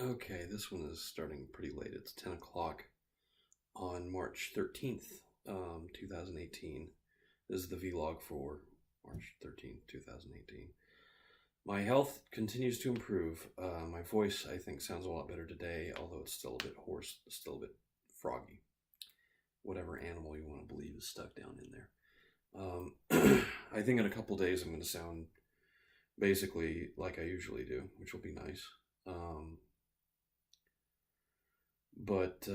Okay, this one is starting pretty late. It's 10 o'clock on March 13th, 2018. This is the vlog for March 13th, 2018. My health continues to improve. My voice, I think, sounds a lot better today, although it's still a bit hoarse, still a bit froggy. Whatever animal you want to believe is stuck down in there. I think in a couple days I'm going to sound basically like I usually do, which will be nice. But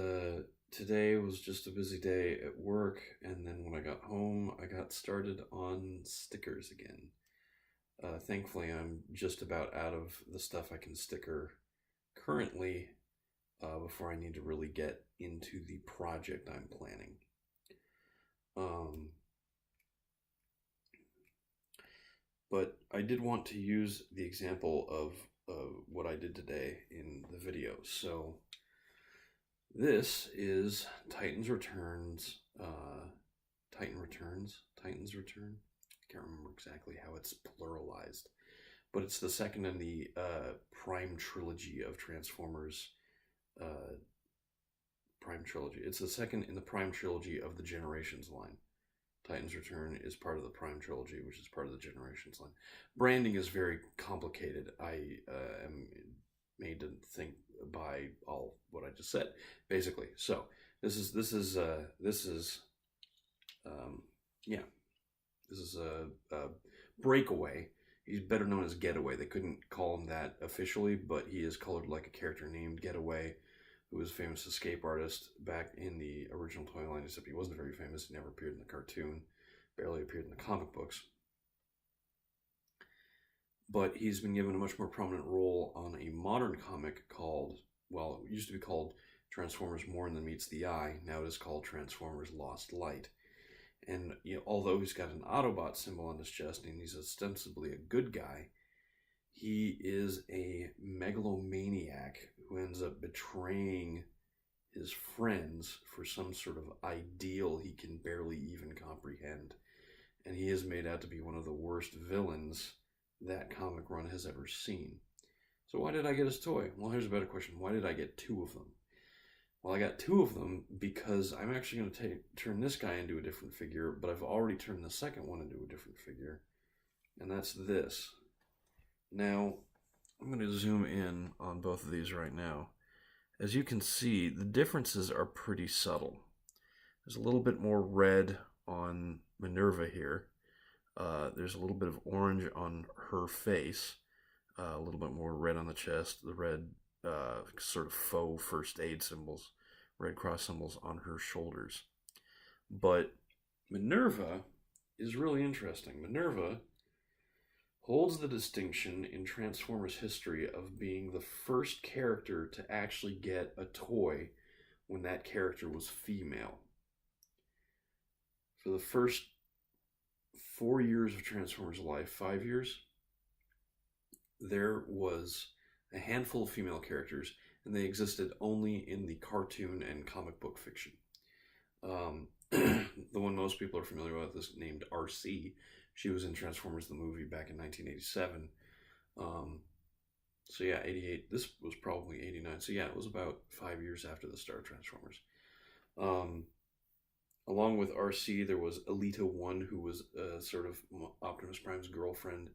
today was just a busy day at work, and then when I got home, I got started on stickers again. Thankfully, I'm just about out of the stuff I can sticker currently before I need to really get into the project I'm planning. But I did want to use the example of what I did today in the video. So this is Titans Return. I can't remember exactly how it's pluralized, but it's the second in the Prime trilogy of Transformers. Prime trilogy. It's the second in the Prime trilogy of the Generations line. Titans Return is part of the Prime trilogy, which is part of the Generations line. Branding is very complicated. I am made to think by all what I just said, basically. So this is Breakaway. He's better known as Getaway. They couldn't call him that officially, but he is colored like a character named Getaway, who was a famous escape artist back in the original toy line, except he wasn't very famous. He never appeared in the cartoon, barely appeared in the comic books. But he's been given a much more prominent role on a modern comic called, well, it used to be called Transformers More Than Meets the Eye. Now it is called Transformers Lost Light. And although he's got an Autobot symbol on his chest and he's ostensibly a good guy, he is a megalomaniac who ends up betraying his friends for some sort of ideal he can barely even comprehend. And he is made out to be one of the worst villains that comic run has ever seen. So why did I get his toy? Well, here's a better question. Why did I get two of them? Well, I got two of them because I'm actually going to turn this guy into a different figure, but I've already turned the second one into a different figure, and that's this. Now, I'm going to zoom in on both of these right now. As you can see, the differences are pretty subtle. There's a little bit more red on Minerva here. There's a little bit of orange on her face, a little bit more red on the chest, the red sort of faux first aid symbols, Red Cross symbols on her shoulders. But Minerva is really interesting. Minerva holds the distinction in Transformers history of being the first character to actually get a toy when that character was female. For the first 4 years of Transformers' life, 5 years, there was a handful of female characters, and they existed only in the cartoon and comic book fiction. The one most people are familiar with is named RC. She was in Transformers the movie back in 1987. So yeah, 88. This was probably 89. So yeah, it was about 5 years after the start of Transformers. Along with RC, there was Elita 1, who was sort of Optimus Prime's girlfriend.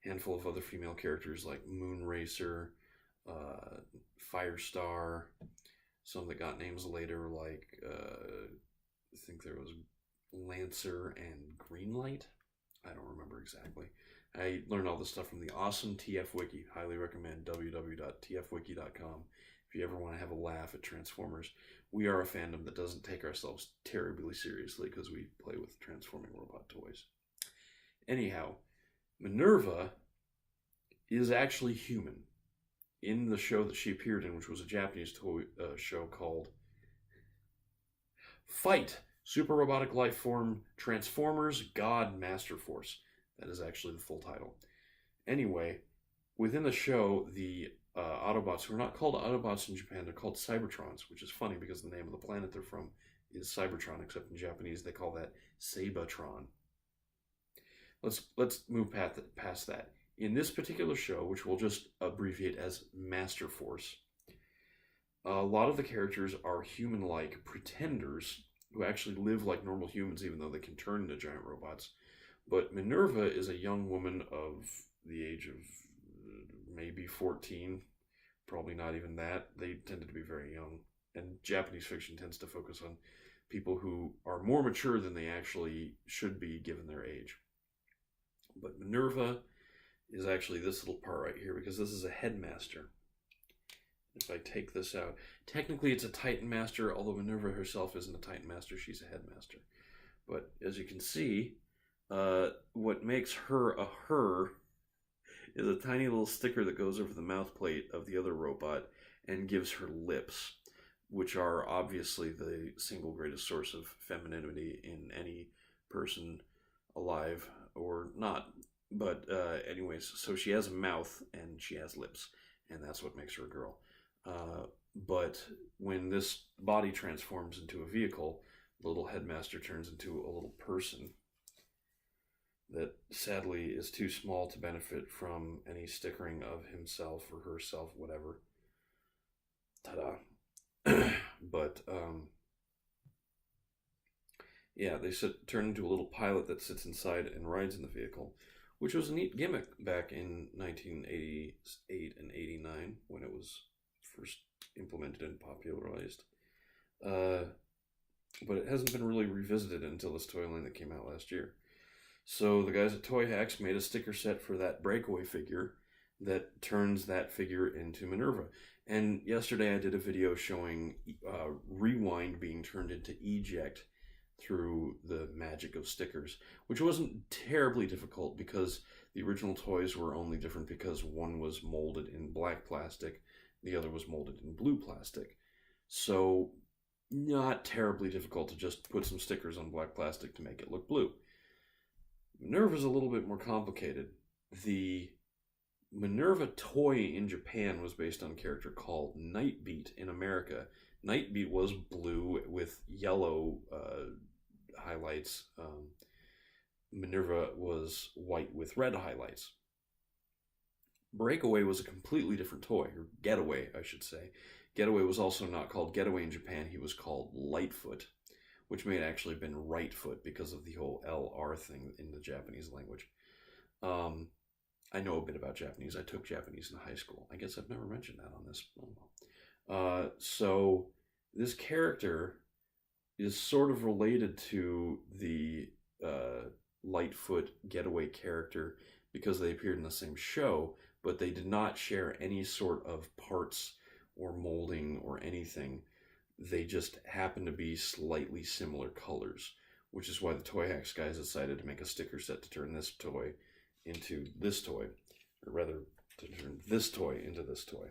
Handful of other female characters like Moonracer, Firestar, some that got names later like I think there was Lancer and Greenlight. I don't remember exactly. I learned all this stuff from the awesome TF Wiki. Highly recommend www.tfwiki.com if you ever want to have a laugh at Transformers. We are a fandom that doesn't take ourselves terribly seriously because we play with transforming robot toys. Anyhow, Minerva is actually human. In the show that she appeared in, which was a Japanese toy show called Fight! Super Robotic Life Form Transformers God Master Force. That is actually the full title. Anyway, within the show, the Autobots, who are not called Autobots in Japan, they're called Cybertrons, which is funny because the name of the planet they're from is Cybertron, except in Japanese they call that Sabatron. Let's move past that. In this particular show, which we'll just abbreviate as Master Force, A lot of the characters are human-like pretenders who actually live like normal humans, even though they can turn into giant robots. But Minerva is a young woman of the age of maybe 14, probably not even that. They tended to be very young. And Japanese fiction tends to focus on people who are more mature than they actually should be given their age. But Minerva is actually this little part right here, because this is a headmaster. If I take this out, technically it's a Titan Master, although Minerva herself isn't a Titan Master, she's a headmaster. But as you can see, what makes her a her is a tiny little sticker that goes over the mouth plate of the other robot and gives her lips, which are obviously the single greatest source of femininity in any person, alive or not. But anyways, so she has a mouth and she has lips, and that's what makes her a girl. But when this body transforms into a vehicle, the little headmaster turns into a little person that sadly is too small to benefit from any stickering of himself or herself, whatever. Ta-da. But, yeah, they turn into a little pilot that sits inside and rides in the vehicle, which was a neat gimmick back in 1988 and 89 when it was first implemented and popularized. But it hasn't been really revisited until this toy line that came out last year. So the guys at Toy Hacks made a sticker set for that breakaway figure that turns that figure into Minerva. And yesterday I did a video showing Rewind being turned into Eject through the magic of stickers, which wasn't terribly difficult because the original toys were only different because one was molded in black plastic, the other was molded in blue plastic. So not terribly difficult to just put some stickers on black plastic to make it look blue. Minerva is a little bit more complicated. The Minerva toy in Japan was based on a character called Nightbeat in America. Nightbeat was blue with yellow highlights. Minerva was white with red highlights. Breakaway was a completely different toy, or Getaway, I should say. Getaway was also not called Getaway in Japan. He was called Lightfoot, which may have actually been right foot because of the whole LR thing in the Japanese language. I know a bit about Japanese. I took Japanese in high school. I guess I've never mentioned that on this. So this character is sort of related to the Lightfoot Getaway character because they appeared in the same show, but they did not share any sort of parts or molding or anything. They just happen to be slightly similar colors, which is why the Toy Hacks guys decided to make a sticker set to turn this toy into this toy, or rather, to turn this toy into this toy.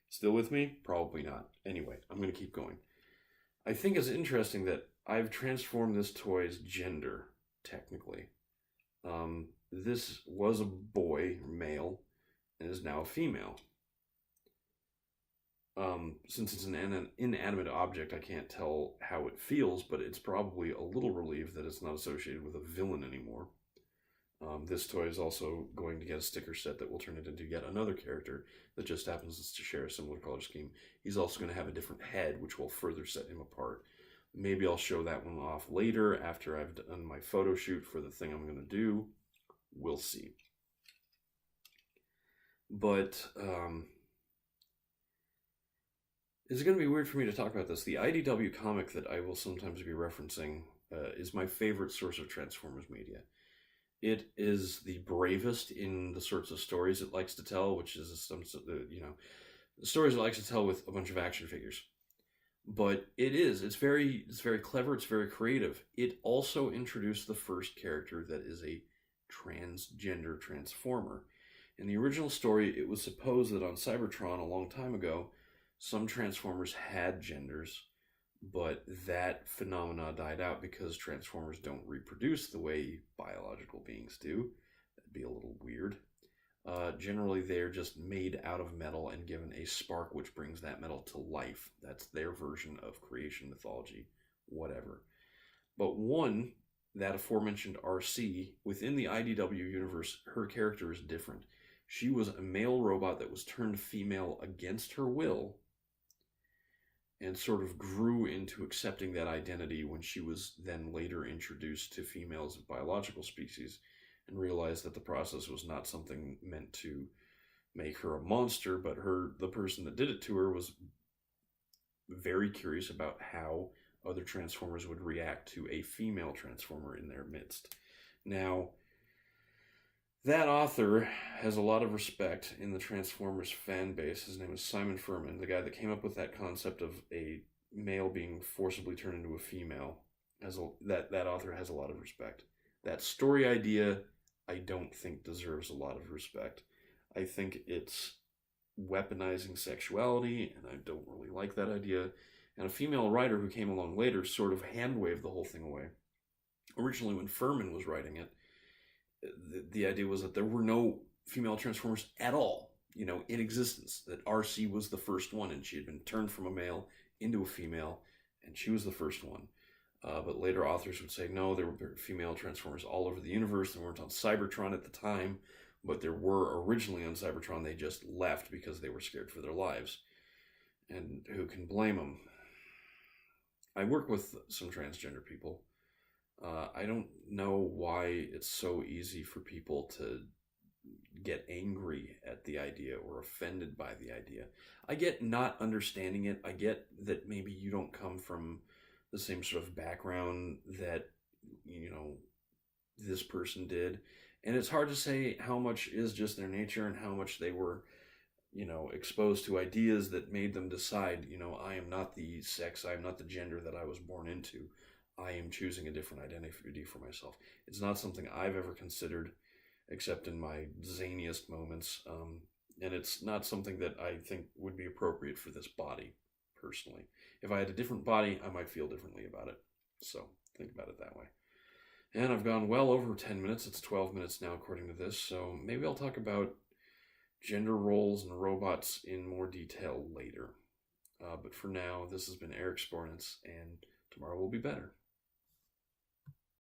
Still with me? Probably not. Anyway, I'm going to keep going. I think it's interesting that I've transformed this toy's gender, technically. This was a boy, male, and is now a female. Since it's an inanimate object, I can't tell how it feels, but it's probably a little relieved that it's not associated with a villain anymore. This toy is also going to get a sticker set that will turn it into yet another character that just happens to share a similar color scheme. He's also going to have a different head, which will further set him apart. Maybe I'll show that one off later after I've done my photo shoot for the thing I'm going to do. We'll see. But, it's going to be weird for me to talk about this. The IDW comic that I will sometimes be referencing is my favorite source of Transformers media. It is the bravest in the sorts of stories it likes to tell, which is some, the stories it likes to tell with a bunch of action figures. But it's very clever, it's very creative. It also introduced the first character that is a transgender transformer. In the original story, it was supposed that on Cybertron a long time ago, some Transformers had genders, but that phenomena died out because Transformers don't reproduce the way biological beings do. That'd be a little weird. Generally, they're just made out of metal and given a spark which brings that metal to life. That's their version of creation mythology, whatever. But that aforementioned RC, within the IDW universe, her character is different. She was a male robot that was turned female against her will, and sort of grew into accepting that identity when she was then later introduced to females of biological species and realized that the process was not something meant to make her a monster, but the person that did it to her was very curious about how other Transformers would react to a female Transformer in their midst. Now, that author has a lot of respect in the Transformers fan base. His name is Simon Furman, the guy that came up with that concept of a male being forcibly turned into a female. That author has a lot of respect. That story idea, I don't think deserves a lot of respect. I think it's weaponizing sexuality, and I don't really like that idea. And a female writer who came along later sort of hand-waved the whole thing away. Originally, when Furman was writing it, the idea was that there were no female Transformers at all, in existence. That Arcee was the first one, and she had been turned from a male into a female, and she was the first one. But later authors would say, no, there were female Transformers all over the universe. They weren't on Cybertron at the time, but there were originally on Cybertron. They just left because they were scared for their lives. And who can blame them? I work with some transgender people. I don't know why it's so easy for people to get angry at the idea or offended by the idea. I get not understanding it. I get that maybe you don't come from the same sort of background that, this person did. And it's hard to say how much is just their nature and how much they were, exposed to ideas that made them decide, I am not the sex, I am not the gender that I was born into. I am choosing a different identity for myself. It's not something I've ever considered, except in my zaniest moments. And it's not something that I think would be appropriate for this body, personally. If I had a different body, I might feel differently about it. So think about it that way. And I've gone well over 10 minutes. It's 12 minutes now, according to this. So maybe I'll talk about gender roles and robots in more detail later. But for now, this has been Eric Spornitz, and tomorrow will be better.